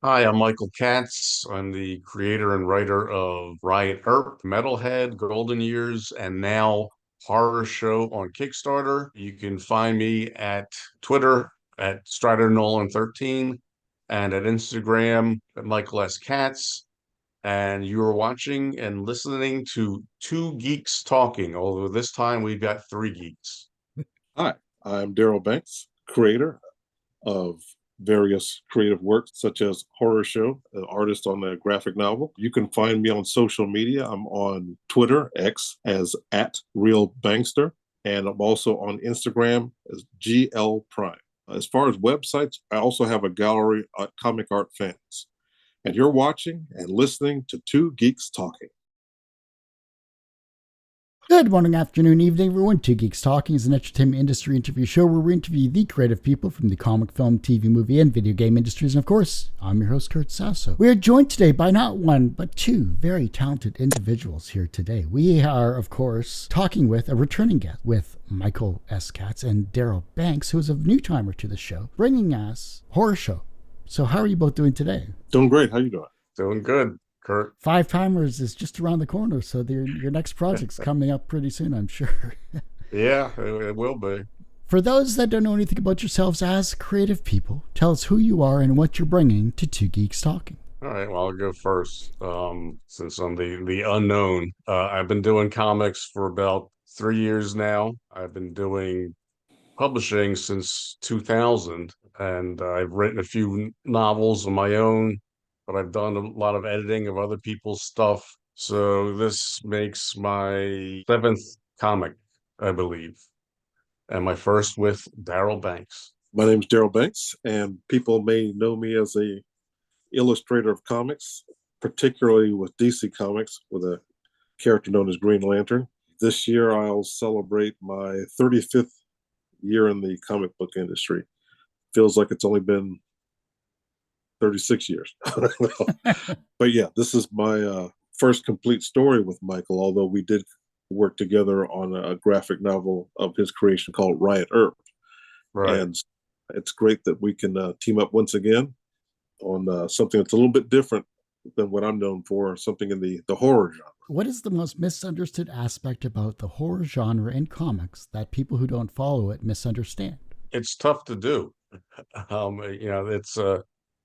Hi, I'm Michael Katz. I'm the creator and writer of Riot Earp, Metalhead, Golden Years, and now Horror Show on Kickstarter. You can find me at Twitter at Strider Nolan 13 and at Instagram at Michael S. Katz. And you are watching and listening to Two Geeks Talking, although this time we've got three geeks. Hi, I'm Darryl Banks, creator of various creative works such as Horror Show, an artist on the graphic novel. You can find me on social media. I'm on Twitter, X, as at Real Bankster, and I'm also on Instagram as GL Prime. As far as websites, I also have a gallery at Comic Art Fans. And you're watching and listening to Two Geeks Talking. Good morning, afternoon, evening, everyone. Two Geeks Talking is an entertainment industry interview show where we interview the creative people from the comic, film, TV, movie, and video game industries. And of course, I'm your host, Kurt Sasso. We are joined today by not one, but two very talented individuals here today. We are, of course, talking with a returning guest with Michael S. Katz and Darryl Banks, who is a new timer to the show, bringing us Horror Show. So how are you both doing today? Doing great. How you doing? Doing good, Kurt. Five Timers is just around the corner, so your next project's coming up pretty soon, I'm sure. Yeah, it will be. For those that don't know anything about yourselves as creative people, tell us who you are and what you're bringing to Two Geeks Talking. All right, well, I'll go first. Since I'm the unknown, I've been doing comics for about 3 years now. I've been doing publishing since 2000, and I've written a few novels of my own, but I've done a lot of editing of other people's stuff. So this makes my seventh comic, I believe, and my first with Darryl Banks. My name's Darryl Banks, and people may know me as a illustrator of comics, particularly with DC Comics, with a character known as Green Lantern. This year, I'll celebrate my 35th year in the comic book industry. Feels like it's only been 36 years. But yeah, this is my first complete story with Michael, although we did work together on a graphic novel of his creation called Riot Earp. Right. And it's great that we can team up once again on something that's a little bit different than what I'm known for, something in the horror genre. What is the most misunderstood aspect about the horror genre in comics that people who don't follow it misunderstand? It's tough to do. It's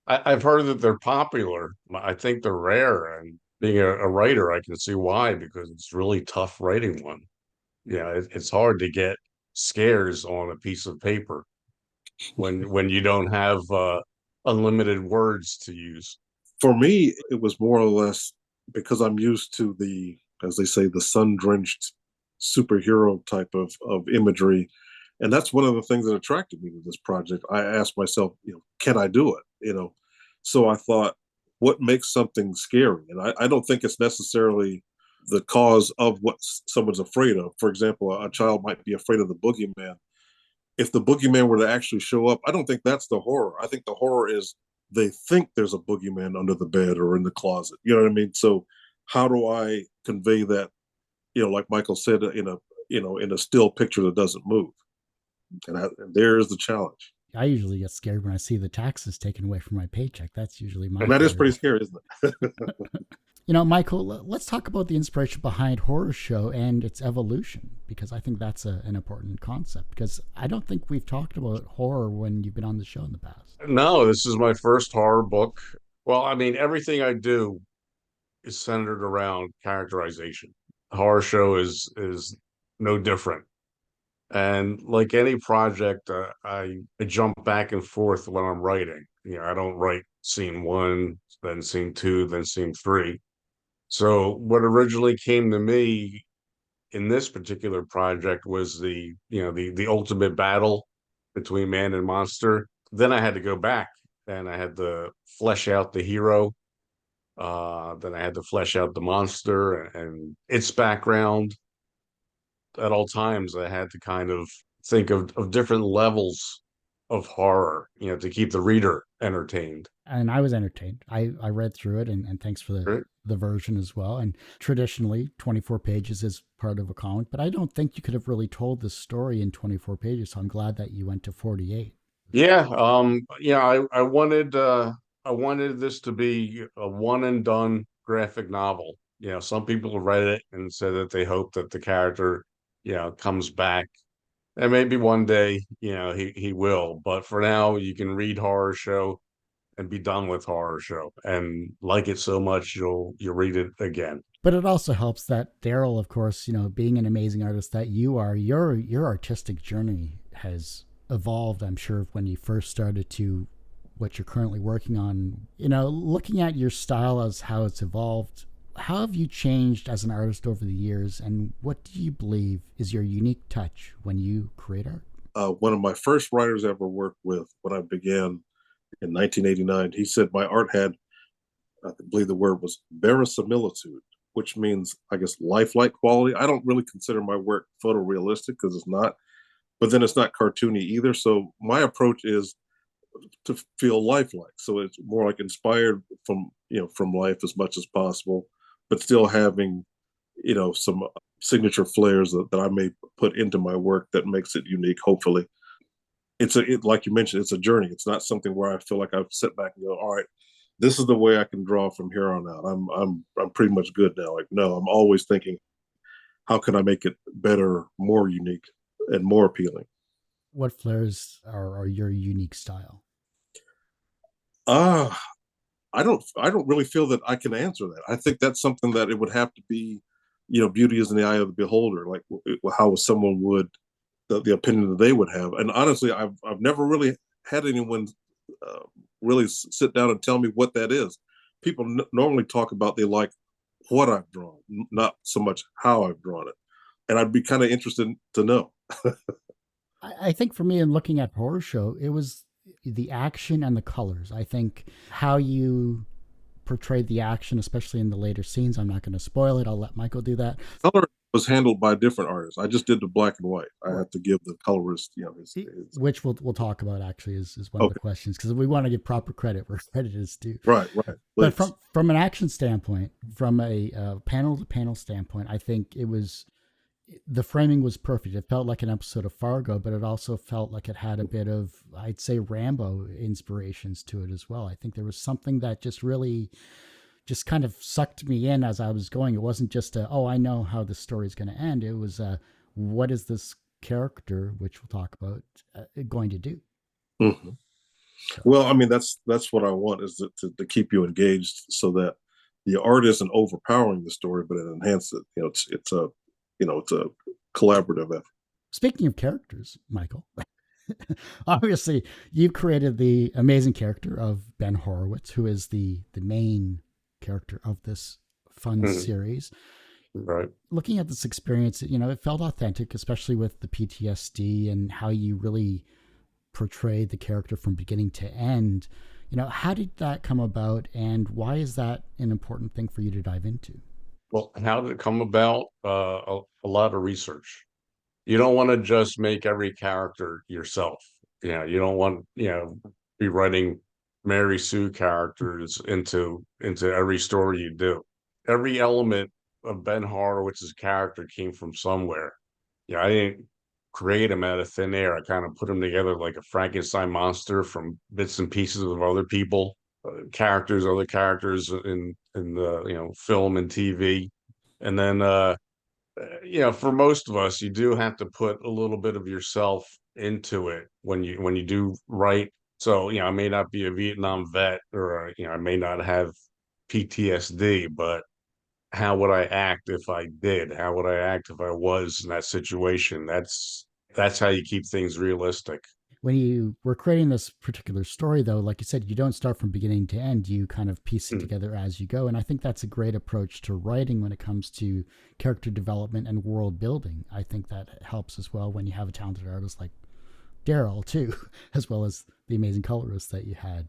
I've heard that they're popular. I think they're rare, and being a writer, I can see why, because it's really tough writing one. It's hard to get scares on a piece of paper when you don't have unlimited words to use. For me, it was more or less because I'm used to the, as they say, the sun-drenched superhero type of imagery. And that's one of the things that attracted me to this project. I asked myself, can I do it? So I thought, what makes something scary? And I don't think it's necessarily the cause of what someone's afraid of. For example, a child might be afraid of the boogeyman. If the boogeyman were to actually show up, I don't think that's the horror. I think the horror is they think there's a boogeyman under the bed or in the closet. You know what I mean? So how do I convey that, like Michael said, in a still picture that doesn't move? And there's the challenge. I usually get scared when I see the taxes taken away from my paycheck. That's usually my And that is pretty scary, isn't it? Michael, let's talk about the inspiration behind Horror Show and its evolution, because I think that's an important concept, because I don't think we've talked about horror when you've been on the show in the past. No, this is my first horror book. Well, I mean, everything I do is centered around characterization. Horror Show is no different. And like any project, I jump back and forth when I'm writing. I don't write scene one, then scene two, then scene three. So what originally came to me in this particular project was the ultimate battle between man and monster. Then I had to go back and I had to flesh out the hero. Then I had to flesh out the monster and its background. At all times, I had to kind of think of different levels of horror, to keep the reader entertained. And I was entertained. I read through it, and thanks for Right? the version as well. And traditionally, 24 pages is part of a comic, but I don't think you could have really told this story in 24 pages. So I'm glad that you went to 48. Yeah, I wanted I wanted this to be a one and done graphic novel. Some people have read it and said that they hope that the character, comes back. And maybe one day, he will. But for now, you can read Horror Show and be done with Horror Show and like it so much you'll read it again. But it also helps that Darryl, of course, being an amazing artist that you are, your artistic journey has evolved, I'm sure, when you first started to what you're currently working on. Looking at your style as how it's evolved, how have you changed as an artist over the years, and what do you believe is your unique touch when you create art? One of my first writers I ever worked with when I began in 1989, he said my art had, I believe the word was verisimilitude, which means, I guess, lifelike quality. I don't really consider my work photorealistic because it's not, but then it's not cartoony either. So my approach is to feel lifelike. So it's more like inspired from life as much as possible, but still having, some signature flares that I may put into my work that makes it unique, hopefully. Like you mentioned, it's a journey. It's not something where I feel like I've sit back and go, all right, this is the way I can draw from here on out. I'm pretty much good now. Like, no, I'm always thinking, how can I make it better, more unique, and more appealing? What flares are your unique style? I don't really feel that I can answer that. I think that's something that it would have to be, beauty is in the eye of the beholder. Like how someone would, the opinion that they would have. And honestly, I've never really had anyone really sit down and tell me what that is. People normally talk about they like what I've drawn, not so much how I've drawn it. And I'd be kind of interested to know. I think for me, in looking at Horror Show, it was the action and the colors. I think how you portrayed the action, especially in the later scenes. I'm not going to spoil it. I'll let Michael do that. Color was handled by different artists. I just did the black and white. I have to give the colorist, his which we'll talk about. Actually, is one of the questions, because we want to give proper credit where credit is due. Right. But from an action standpoint, from a panel to panel standpoint, I think the framing was perfect. It felt like an episode of Fargo, but it also felt like it had a bit of, I'd say, Rambo inspirations to it as well. I think there was something that just really just kind of sucked me in as I was going. It wasn't just I know how the story is going to end. It was, what is this character, which we'll talk about, going to do? Mm-hmm. Well, I mean, that's what I want, is to keep you engaged so that the art isn't overpowering the story, but it enhances it. It's a collaborative effort. Speaking of characters, Michael, obviously you created the amazing character of Ben Horowitz, who is the main character of this fun series. Right. Looking at this experience, it felt authentic, especially with the PTSD and how you really portrayed the character from beginning to end. How did that come about, and why is that an important thing for you to dive into? Well, how did it come about? A lot of research. You don't want to just make every character yourself. You don't want, be writing Mary Sue characters into every story you do. Every element of Ben Horowitz's character came from somewhere. I didn't create him out of thin air. I kind of put him together like a Frankenstein monster from bits and pieces of other people. Other characters in the film and TV, and then for most of us, you do have to put a little bit of yourself into it when you do write. So I may not be a Vietnam vet, or I may not have PTSD, but how would I act if I did? How would I act if I was in that situation? That's how you keep things realistic. When you were creating this particular story, though, like you said, you don't start from beginning to end. You kind of piece it together as you go. And I think that's a great approach to writing when it comes to character development and world building. I think that helps as well when you have a talented artist like Darryl, too, as well as the amazing colorist that you had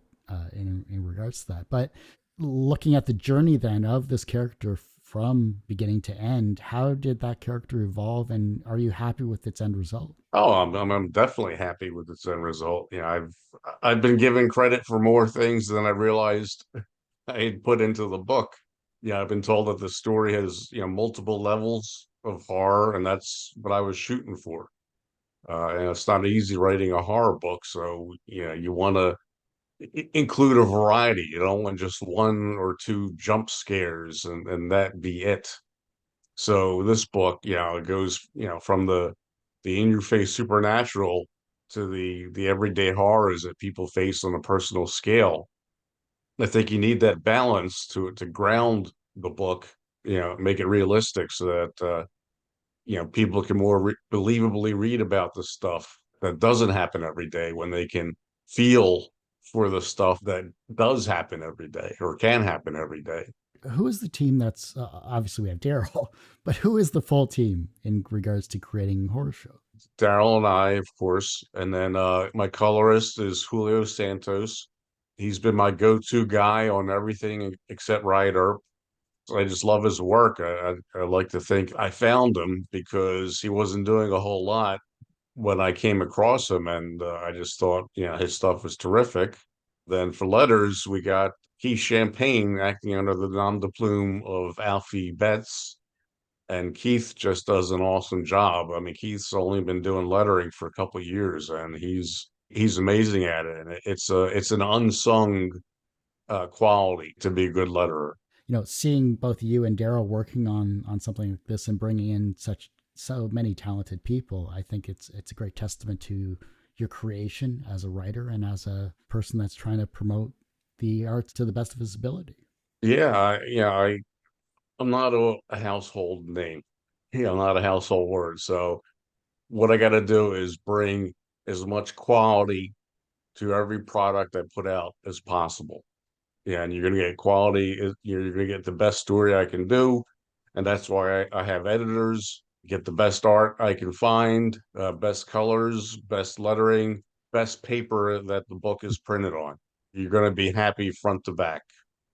in regards to that. But looking at the journey then of this character from beginning to end, how did that character evolve, and are you happy with its end result? Oh, I'm definitely happy with its end result. I've been given credit for more things than I realized I had put into the book. I've been told that the story has multiple levels of horror, and that's what I was shooting for. And it's not easy writing a horror book, so you want to include a variety. You don't want just one or two jump scares and that be it. So this book, it goes, from the in your face supernatural to the everyday horrors that people face on a personal scale. I think you need that balance to ground the book, make it realistic so that people can more believably read about the stuff that doesn't happen every day when they can feel for the stuff that does happen every day or can happen every day. Who is the team that's obviously we have Darryl, but who is the full team in regards to creating a horror show? Darryl and I, of course, and then my colorist is Julio Santos. He's been my go-to guy on everything except Riot Earp. I just love his work. I like to think I found him because he wasn't doing a whole lot when I came across him, and I just thought, his stuff was terrific. Then for letters, we got Keith Champagne acting under the nom de plume of Alfie Betts, and Keith just does an awesome job. I mean, Keith's only been doing lettering for a couple of years, and he's amazing at it. And it's an unsung quality to be a good letterer. Seeing both you and Darryl working on something like this and bringing in so many talented people, I think it's a great testament to your creation as a writer and as a person that's trying to promote the arts to the best of his ability. I'm not a household name. I'm not a household word. So what I got to do is bring as much quality to every product I put out as possible. Yeah, and you're going to get quality. You're going to get the best story I can do, and that's why I have editors. Get the best art I can find, best colors, best lettering, best paper that the book is printed on. You're going to be happy front to back.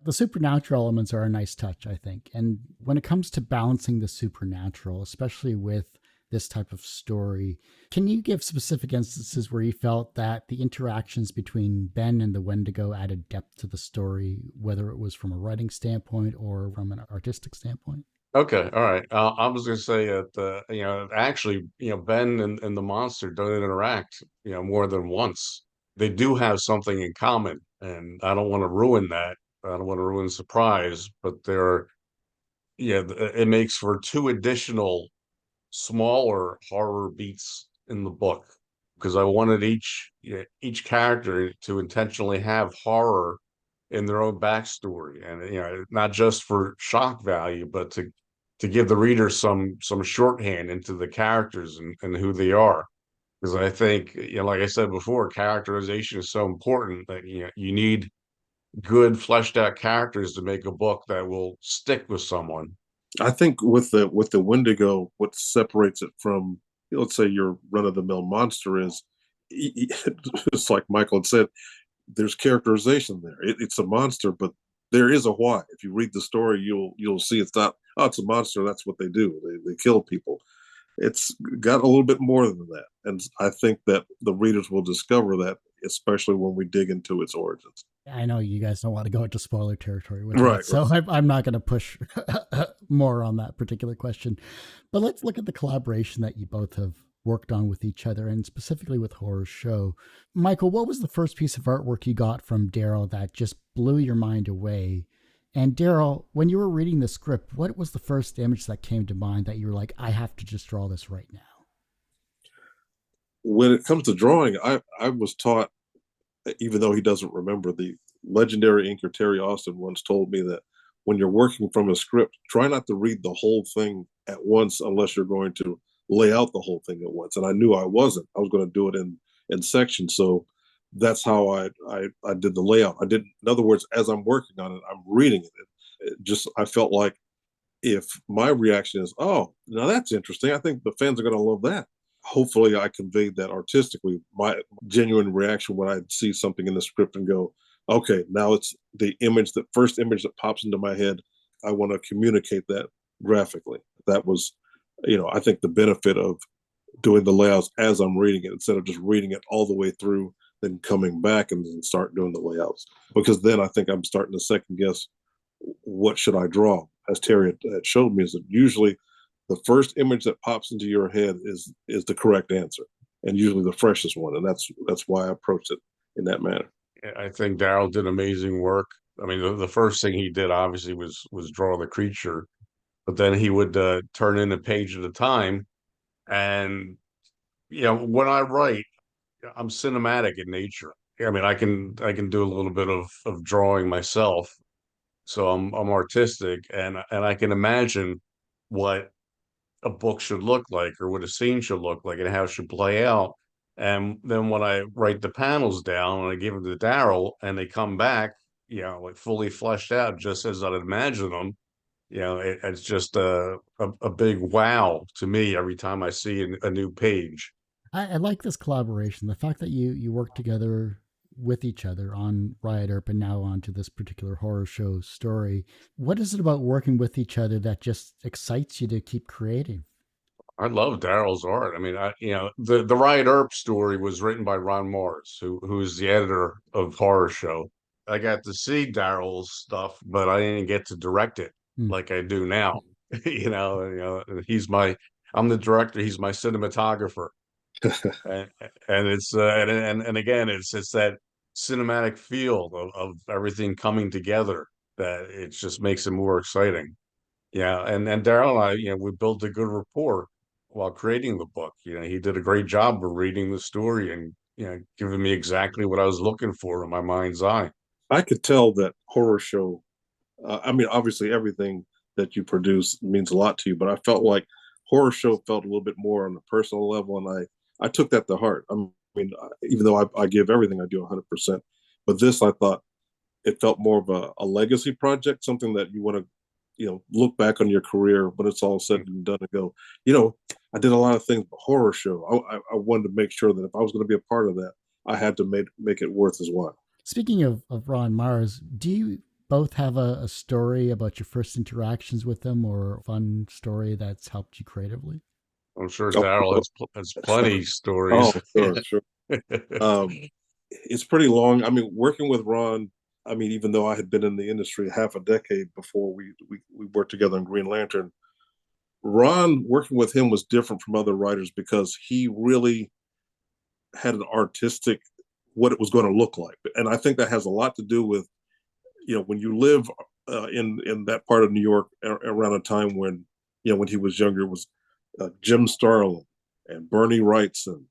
The supernatural elements are a nice touch, I think. And when it comes to balancing the supernatural, especially with this type of story, can you give specific instances where you felt that the interactions between Ben and the Wendigo added depth to the story, whether it was from a writing standpoint or from an artistic standpoint? Okay, all right. I was going to say that actually, Ben and the monster don't interact, more than once. They do have something in common, and I don't want to ruin that. I don't want to ruin the surprise, but it makes for two additional smaller horror beats in the book because I wanted each character to intentionally have horror in their own backstory, and not just for shock value, but to give the reader some shorthand into the characters and who they are. Because I think, like I said before, characterization is so important that you need good fleshed out characters to make a book that will stick with someone. I think with the Wendigo, what separates it from, let's say, your run of the mill monster is, it's like Michael had said, there's characterization there. It's a monster, but there is a why. If you read the story, you'll see it's not, oh, it's a monster. That's what they do. They kill people. It's got a little bit more than that, and I think that the readers will discover that, especially when we dig into its origins. I know you guys don't want to go into spoiler territory with right, that, so right. I'm not going to push more on that particular question. But let's look at the collaboration that you both have worked on with each other, and specifically with Horror Show. Michael, what was the first piece of artwork you got from Darryl that just blew your mind away? And Darryl, when you were reading the script, what was the first image that came to mind that you were like, I have to just draw this right now? When it comes to drawing, I was taught, even though he doesn't remember, the legendary inker Terry Austin once told me that when you're working from a script, try not to read the whole thing at once unless you're going to lay out the whole thing at once. And I knew I wasn't. I was going to do it in sections. So that's how I did the layout. In other words, as I'm working on it, I'm reading it. I felt like if my reaction is, oh, now that's interesting, I think the fans are going to love that. Hopefully I conveyed that artistically. My genuine reaction when I see something in the script and go, okay, now it's the first image that pops into my head. I want to communicate that graphically. That was, I think the benefit of doing the layouts as I'm reading it, instead of just reading it all the way through, then coming back and then start doing the layouts. Because then I think I'm starting to second guess, what should I draw? As Terry had showed me, is that usually the first image that pops into your head is the correct answer, and usually the freshest one. And that's why I approached it in that manner. I think Darryl did amazing work. I mean, the first thing he did obviously was draw the creature, but then he would turn in a page at a time. And when I write, I'm cinematic in nature. I mean, I can do a little bit of drawing myself, so I'm artistic, and I can imagine what a book should look like or what a scene should look like and how it should play out. And then when I write the panels down and I give them to Darryl and they come back, like fully fleshed out, just as I'd imagine them, it's just a big wow to me every time I see a new page. I like this collaboration. The fact that you work together with each other on Riot Earp and now onto this particular horror show story. What is it about working with each other that just excites you to keep creating? I love Darryl's art. I mean, the Riot Earp story was written by Ron Marz, who's the editor of Horror Show. I got to see Darryl's stuff, but I didn't get to direct it Hmm. like I do now. I'm the director. He's my cinematographer, and and again, it's that cinematic feel of everything coming together that it just makes it more exciting. Yeah, and Darryl and I, we built a good rapport while creating the book. He did a great job of reading the story and giving me exactly what I was looking for in my mind's eye. I could tell that horror show. I mean, obviously, everything that you produce means a lot to you, but I felt like horror show felt a little bit more on a personal level, and I took that to heart. I mean, even though I give everything I do 100%, but this I thought it felt more of a legacy project, something that you want to look back on your career when it's all said and done and go, I did a lot of things, but horror show. I wanted to make sure that if I was going to be a part of that, I had to make it worth his while. Speaking of Ron Marz, do you both have a story about your first interactions with them or a fun story that's helped you creatively? I'm sure Oh, Darryl has plenty of oh, stories. sure. Um, it's pretty long. I mean, working with Ron, I mean, even though I had been in the industry half a decade before we worked together on Green Lantern, Ron, working with him was different from other writers because he really had an artistic what it was going to look like, and I think that has a lot to do with when you live in that part of New York around a time when when he was younger, it was Jim Starlin and Bernie Wrightson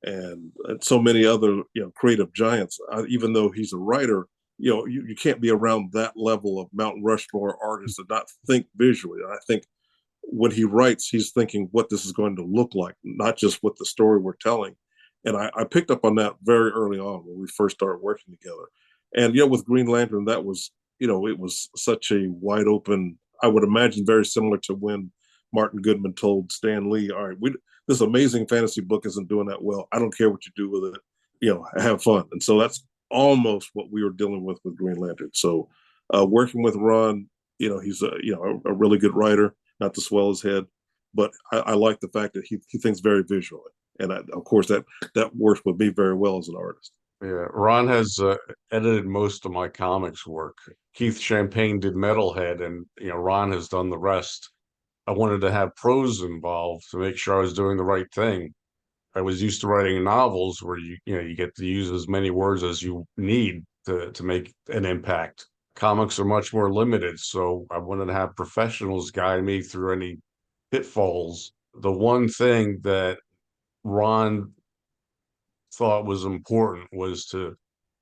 and so many other creative giants. Even though he's a writer, you can't be around that level of Mount Rushmore artists and not think visually. And I think when he writes, he's thinking what this is going to look like, not just what the story we're telling. And I picked up on that very early on when we first started working together. And with Green Lantern, that was it was such a wide open. I would imagine very similar to when Martin Goodman told Stan Lee, "All right, this amazing fantasy book isn't doing that well. I don't care what you do with it. Have fun." And so that's almost what we were dealing with Green Lantern. So working with Ron, he's a really good writer, not to swell his head, but I like the fact that he thinks very visually, and of course that works with me very well as an artist. Yeah, Ron has edited most of my comics work. Keith Champagne did Metalhead, and Ron has done the rest. I wanted to have prose involved to make sure I was doing the right thing. I was used to writing novels where you get to use as many words as you need to make an impact. Comics are much more limited, so I wanted to have professionals guide me through any pitfalls. The one thing that Ron thought was important was to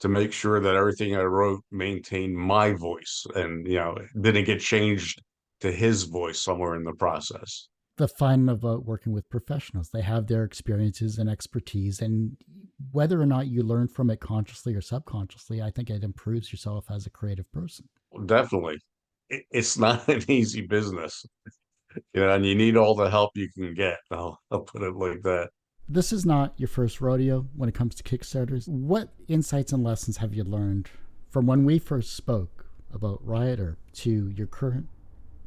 make sure that everything I wrote maintained my voice and didn't get changed to his voice somewhere in the process. The fun about working with professionals, they have their experiences and expertise, and whether or not you learn from it consciously or subconsciously, I think it improves yourself as a creative person. Definitely. It's not an easy business, and you need all the help you can get. I'll put it like that. This is not your first rodeo when it comes to Kickstarters. What insights and lessons have you learned from when we first spoke about Riot Earp to your current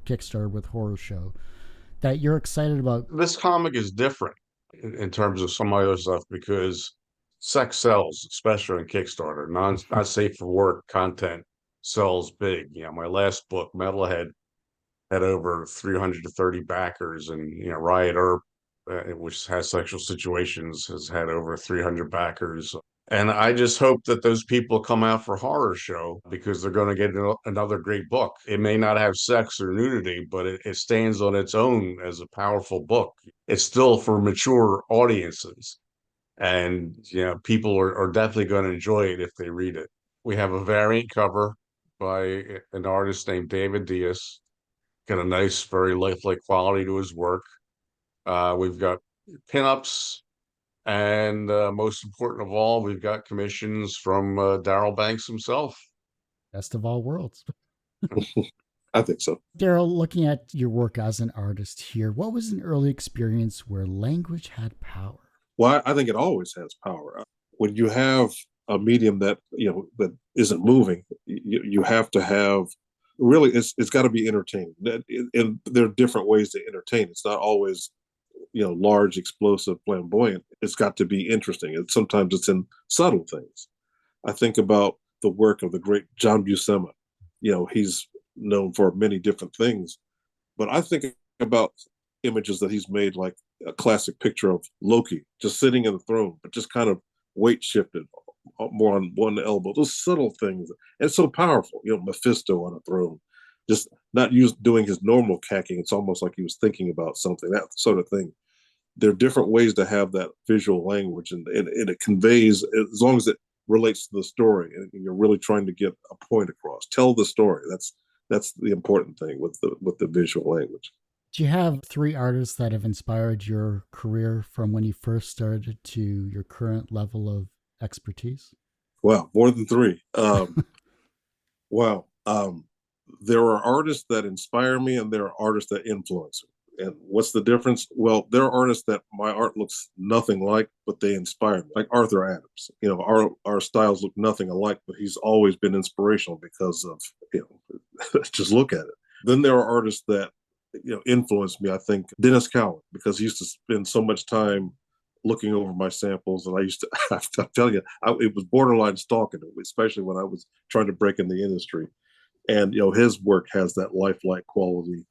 Kickstarter with Horror Show that you're excited about? This comic is different in terms of some other stuff because sex sells, especially on Kickstarter. Not safe for work content sells big. My last book, Metalhead, had over 330 backers, and Riot Earp, which has sexual situations, has had over 300 backers. And I just hope that those people come out for horror show because they're going to get another great book. It may not have sex or nudity, but it stands on its own as a powerful book. It's still for mature audiences. And, people are definitely going to enjoy it if they read it. We have a variant cover by an artist named David Diaz. Got a nice, very lifelike quality to his work. We've got pinups. And most important of all, we've got commissions from Darryl Banks himself. Best of all worlds. I think so. Darryl, looking at your work as an artist here, what was an early experience where language had power? Well, I think it always has power. When you have a medium that that isn't moving, you have to have really. It's got to be entertaining, and there are different ways to entertain. It's not always large, explosive, flamboyant. It's got to be interesting, and sometimes it's in subtle things. I think about the work of the great John Buscema. He's known for many different things, but I think about images that he's made, like a classic picture of Loki just sitting in the throne, but just kind of weight shifted more on one elbow. Those subtle things, and it's so powerful. Mephisto on a throne, just not doing his normal cacking. It's almost like he was thinking about something, that sort of thing. There are different ways to have that visual language, and it conveys, as long as it relates to the story, and you're really trying to get a point across. Tell the story. That's the important thing with the visual language. Do you have 3 artists that have inspired your career from when you first started to your current level of expertise? Wow, more than 3. Wow. There are artists that inspire me, and there are artists that influence me. And what's the difference? Well, there are artists that my art looks nothing like, but they inspire me, like Arthur Adams. Our styles look nothing alike, but he's always been inspirational because of, just look at it. Then there are artists that, influenced me. I think Dennis Cowan, because he used to spend so much time looking over my samples, and I used to, I tell you, it was borderline stalking, especially when I was trying to break in the industry. And his work has that lifelike quality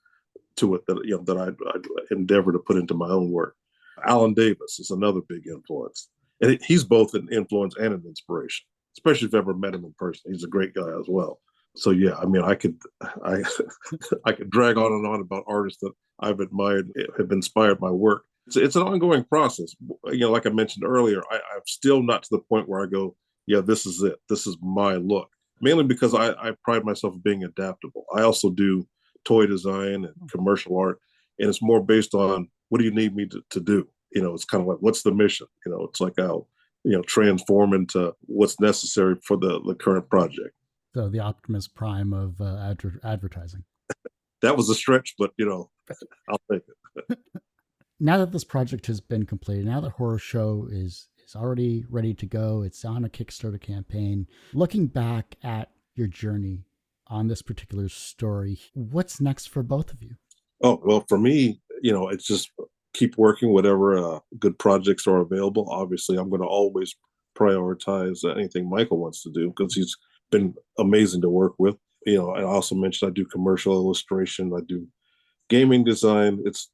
to it that I endeavor to put into my own work. Alan Davis is another big influence, and he's both an influence and an inspiration. Especially if you've ever met him in person, he's a great guy as well. So yeah, I mean, I could drag on and on about artists that I've admired, have inspired my work. It's an ongoing process. Like I mentioned earlier, I'm still not to the point where I go, yeah, this is it. This is my look. Mainly because I pride myself in being adaptable. I also do toy design and commercial art, and it's more based on, what do you need me to do? It's kind of like, what's the mission? It's like I'll transform into what's necessary for the current project. So the Optimus Prime of advertising. That was a stretch, but I'll take it. Now that this project has been completed, now that Horror Show is already ready to go, it's on a Kickstarter campaign. Looking back at your journey on this particular story, what's next for both of you? Oh, well, for me, it's just keep working whatever good projects are available. Obviously, I'm going to always prioritize anything Michael wants to do, because he's been amazing to work with. I also mentioned I do commercial illustration. I do gaming design. It's,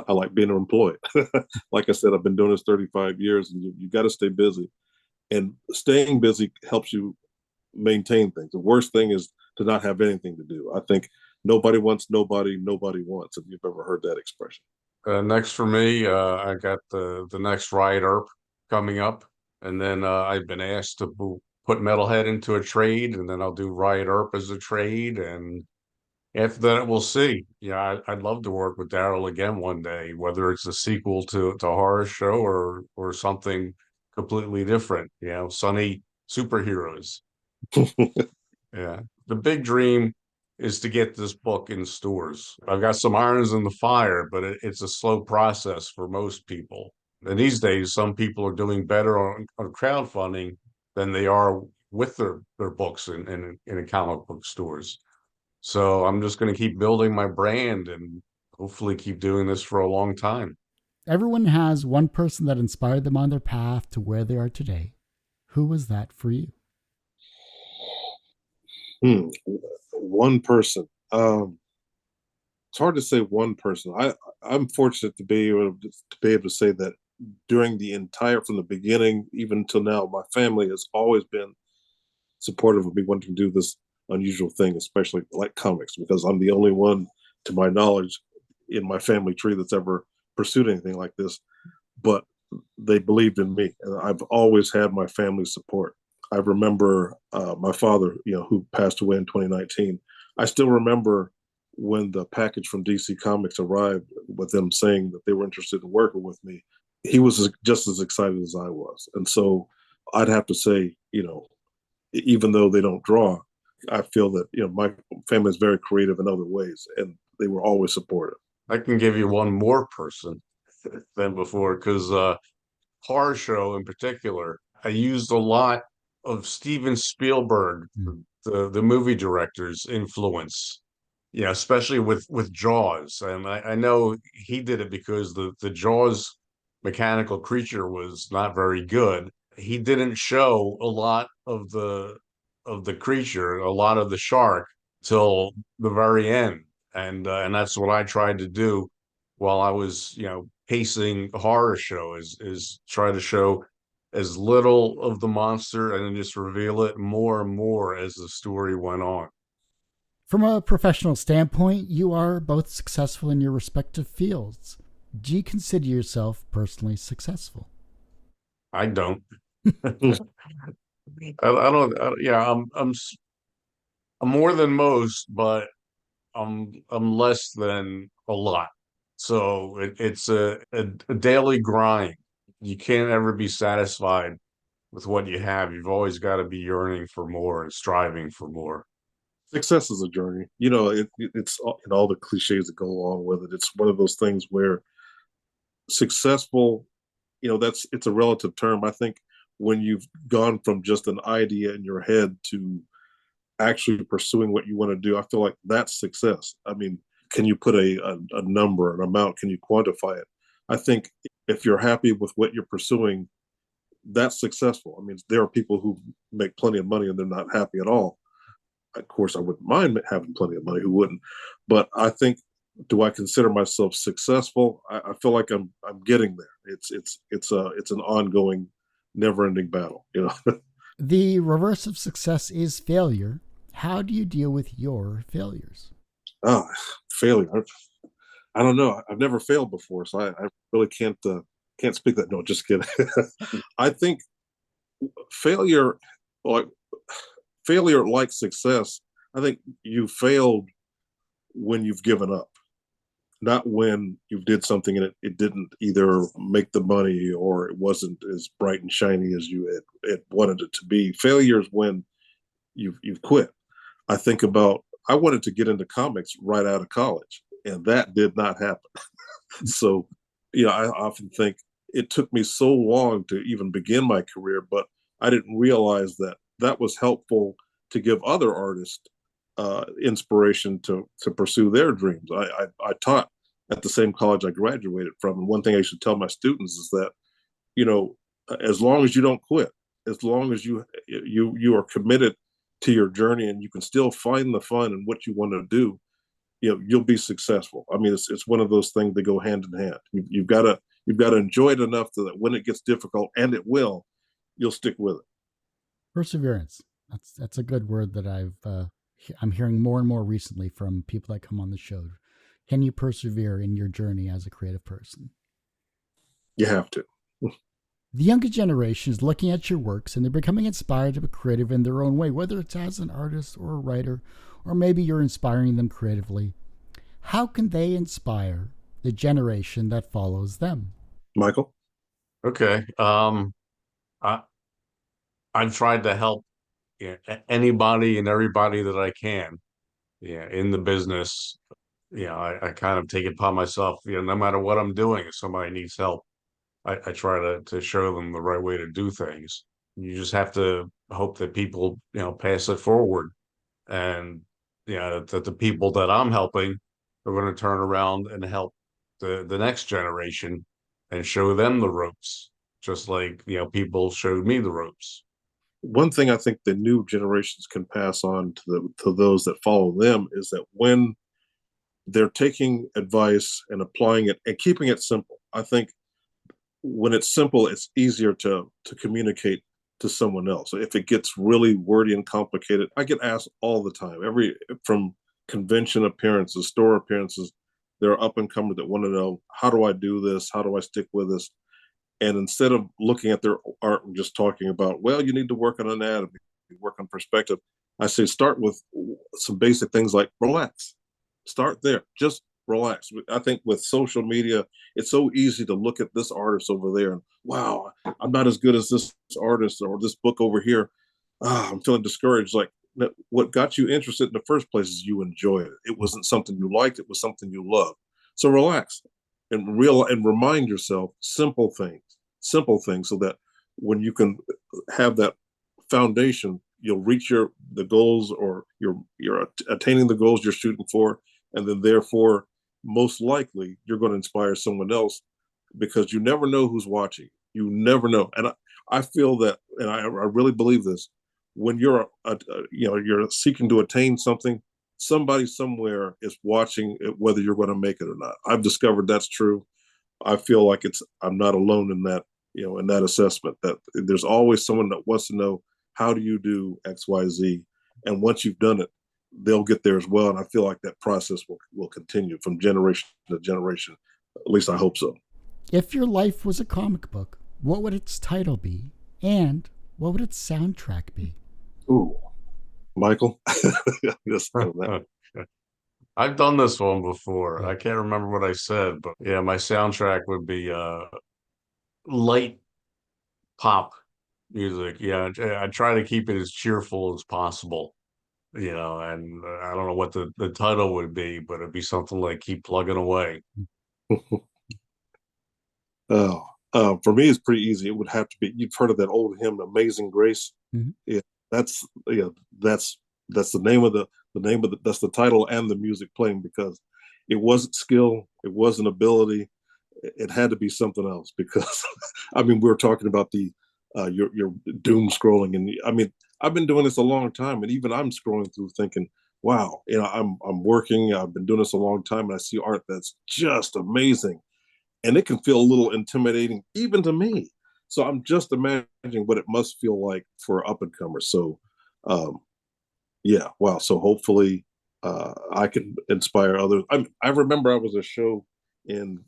I like being employed. Like I said, I've been doing this 35 years, and you got to stay busy. And staying busy helps you maintain things. The worst thing is to not have anything to do. I think nobody wants nobody wants, if you've ever heard that expression. Next for me, I got the next Riot Earp coming up. And then I've been asked to put Metalhead into a trade, and then I'll do Riot Earp as a trade. And after that, we'll see. I'd love to work with Darryl again one day, whether it's a sequel to Horror Show or something completely different, sunny superheroes. Yeah. The big dream is to get this book in stores. I've got some irons in the fire, but it's a slow process for most people. And these days, some people are doing better on crowdfunding than they are with their books in a comic book stores. So I'm just going to keep building my brand and hopefully keep doing this for a long time. Everyone has one person that inspired them on their path to where they are today. Who was that for you? One person. It's hard to say one person. I'm fortunate to be able to say that from the beginning, even till now, my family has always been supportive of me wanting to do this unusual thing, especially like comics, because I'm the only one, to my knowledge, in my family tree that's ever pursued anything like this. But they believed in me, and I've always had my family's support. I remember my father, who passed away in 2019. I still remember when the package from DC Comics arrived with them saying that they were interested in working with me. He was just as excited as I was. And so I'd have to say, even though they don't draw, I feel that, my family is very creative in other ways, and they were always supportive. I can give you one more person than before, because horror show in particular, I used a lot of Steven Spielberg, the movie director's influence, especially with Jaws. And I know he did it because the Jaws mechanical creature was not very good. He didn't show a lot of the creature, a lot of the shark, till the very end. And that's what I tried to do while I was, pacing a horror show, is try to show as little of the monster and then just reveal it more and more as the story went on. From a professional standpoint, you are both successful in your respective fields. Do you consider yourself personally successful? I don't. I don't. Yeah, I'm more than most, but I'm less than a lot. So it's a daily grind. You can't ever be satisfied with what you have. You've always got to be yearning for more and striving for more. Success is a journey. It's in all the cliches that go along with it. It's one of those things where successful, it's a relative term. I think when you've gone from just an idea in your head to actually pursuing what you want to do, I feel like that's success. I mean, can you put a number, an amount? Can you quantify it? I think if you're happy with what you're pursuing, that's successful. I mean, there are people who make plenty of money and they're not happy at all. Of course, I wouldn't mind having plenty of money. Who wouldn't? But I think, do I consider myself successful? I feel like I'm getting there. It's an ongoing, never-ending battle. The reverse of success is failure. How do you deal with your failures? Failure. I don't know. I've never failed before, so I really can't speak that. No, just kidding. I think failure, like success, I think you failed when you've given up, not when you did something and it didn't either make the money or it wasn't as bright and shiny as you had wanted it to be. Failure is when you've quit. I think about, I wanted to get into comics right out of college, and that did not happen. So, I often think it took me so long to even begin my career, but I didn't realize that was helpful to give other artists inspiration to pursue their dreams. I taught at the same college I graduated from, and one thing I should tell my students is that, as long as you don't quit, as long as you are committed to your journey and you can still find the fun in what you want to do, you'll be successful. I mean, it's one of those things that go hand in hand. You've got to enjoy it enough so that when it gets difficult, and it will, you'll stick with it. Perseverance. That's a good word that I'm hearing more and more recently from people that come on the show. Can you persevere in your journey as a creative person? You have to. The younger generation is looking at your works and they're becoming inspired to be creative in their own way, whether it's as an artist or a writer, or maybe you're inspiring them creatively. How can they inspire the generation that follows them? Michael? Okay. I've tried to help anybody and everybody that I can, in the business. I kind of take it upon myself, no matter what I'm doing, if somebody needs help, I try to show them the right way to do things. You just have to hope that people, pass it forward, and that the people that I'm helping are going to turn around and help the next generation and show them the ropes, just like, people showed me the ropes. One thing I think the new generations can pass on to those that follow them is that when they're taking advice and applying it and keeping it simple, I think when it's simple, it's easier to communicate to someone else. If it gets really wordy and complicated, I get asked all the time, from convention appearances, store appearances, there are up and comers that want to know, how do I do this? How do I stick with this? And instead of looking at their art and just talking about, well, you need to work on anatomy, work on perspective, I say start with some basic things like relax. Start there. Just relax. I think with social media, it's so easy to look at this artist over there and, wow, I'm not as good as this artist or this book over here. I'm feeling discouraged. Like, what got you interested in the first place is you enjoyed it. It wasn't something you liked. It was something you loved. So relax and remind yourself simple things so that when you can have that foundation, you'll reach the goals, or you're attaining the goals you're shooting for. And then therefore, most likely you're going to inspire someone else, because you never know who's watching. You never know. And I feel that, and I really believe this, when you're you're seeking to attain something, somebody somewhere is watching it, whether you're going to make it or not. I've discovered that's true. I feel like I'm not alone in that, in that assessment, that there's always someone that wants to know, how do you do XYZ? And once you've done it, they'll get there as well. And I feel like that process will continue from generation to generation. At least I hope so. If your life was a comic book, what would its title be? And what would its soundtrack be? Ooh, Michael. Yes, I've done this one before. I can't remember what I said, but yeah, my soundtrack would be light pop music. Yeah, I try to keep it as cheerful as possible, and I don't know what the title would be, but it'd be something like Keep Plugging Away. For me, it's pretty easy. It would have to be, you've heard of that old hymn, Amazing Grace. Mm-hmm. Yeah, that's the name of that's the title and the music playing, because it wasn't skill, it wasn't ability, it had to be something else. Because I mean, we were talking about the your doom scrolling, and I mean, I've been doing this a long time, and even I'm scrolling through thinking, wow, I'm working, I've been doing this a long time, and I see art that's just amazing, and it can feel a little intimidating even to me. So I'm just imagining what it must feel like for up and comers. So yeah, wow. So hopefully I can inspire others. I remember I was a show in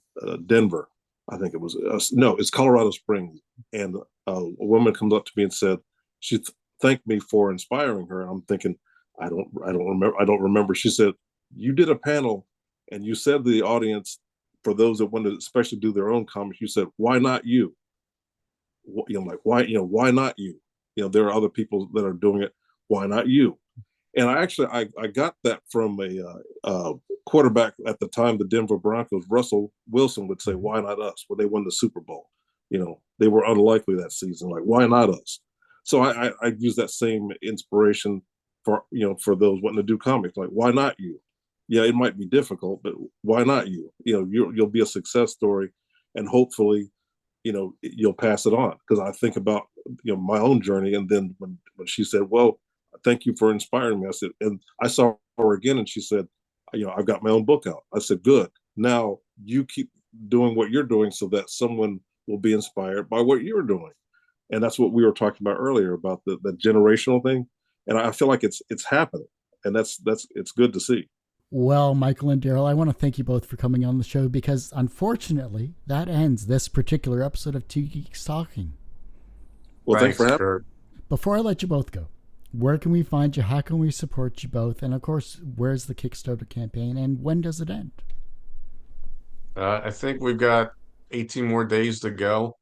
Denver. I think it was no, it's Colorado Springs, and a woman comes up to me and said she thanked me for inspiring her. I'm thinking, I don't remember. She said, you did a panel and you said to the audience, for those that want to especially do their own comics, you said, why not you? Like, why not you? There are other people that are doing it. Why not you? And I got that from a quarterback at the time, the Denver Broncos, Russell Wilson, would say, why not us? When they won the Super Bowl, they were unlikely that season. Like, why not us? So I use that same inspiration for those wanting to do comics. Like, why not you? Yeah, it might be difficult, but why not you? You'll be a success story, and hopefully, you'll pass it on. Because I think about my own journey, and then when she said, well, thank you for inspiring me, I said, and I saw her again, and she said, I've got my own book out. I said, good. Now you keep doing what you're doing so that someone will be inspired by what you're doing. And that's what we were talking about earlier, about the generational thing. And I feel like it's happening, and that's it's good to see. Well, Michael and Darryl, I want to thank you both for coming on the show, because unfortunately that ends this particular episode of Two Geeks Talking. Well, thanks for having me. Before I let you both go, where can we find you? How can we support you both? And of course, where's the Kickstarter campaign, and when does it end? I think we've got 18 more days to go.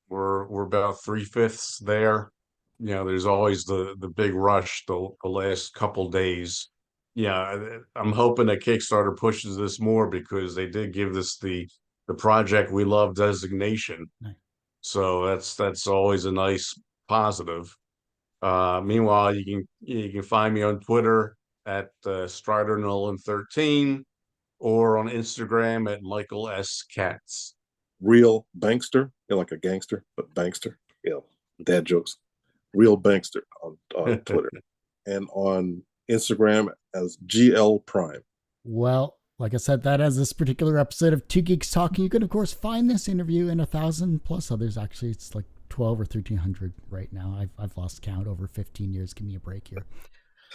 We're about 3/5 there. There's always the big rush the last couple days. Yeah, I'm hoping that Kickstarter pushes this more, because they did give this the project we love designation. Nice. So that's always a nice positive. Meanwhile, you can find me on Twitter at Strider Nolan 13, or on Instagram at Michael S. Katz. Real Bankster, like a gangster, but Bankster. Dad jokes. Real Bankster on Twitter, and on Instagram as GL Prime. Well, Like I said, that as this particular episode of Two Geeks Talking. You can, of course, find this interview and 1,000 plus others. Actually, it's like 12 or 1,300 right now. I've lost count over 15 years. Give me a break here.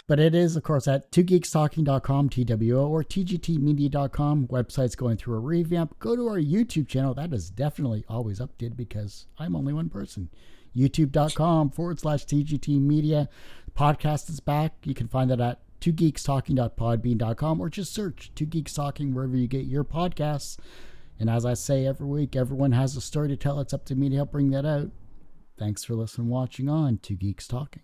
But it is, of course, at twogeekstalking.com, TWO, or tgtmedia.com. Website's going through a revamp. Go to our YouTube channel. That is definitely always updated because I'm only one person. youtube.com/TGTmedia. Podcast is back. You can find that at twogeekstalking.podbean.com or just search Two Geeks Talking wherever you get your podcasts. And as I say every week, everyone has a story to tell. It's up to me to help bring that out. Thanks for listening and watching on Two Geeks Talking.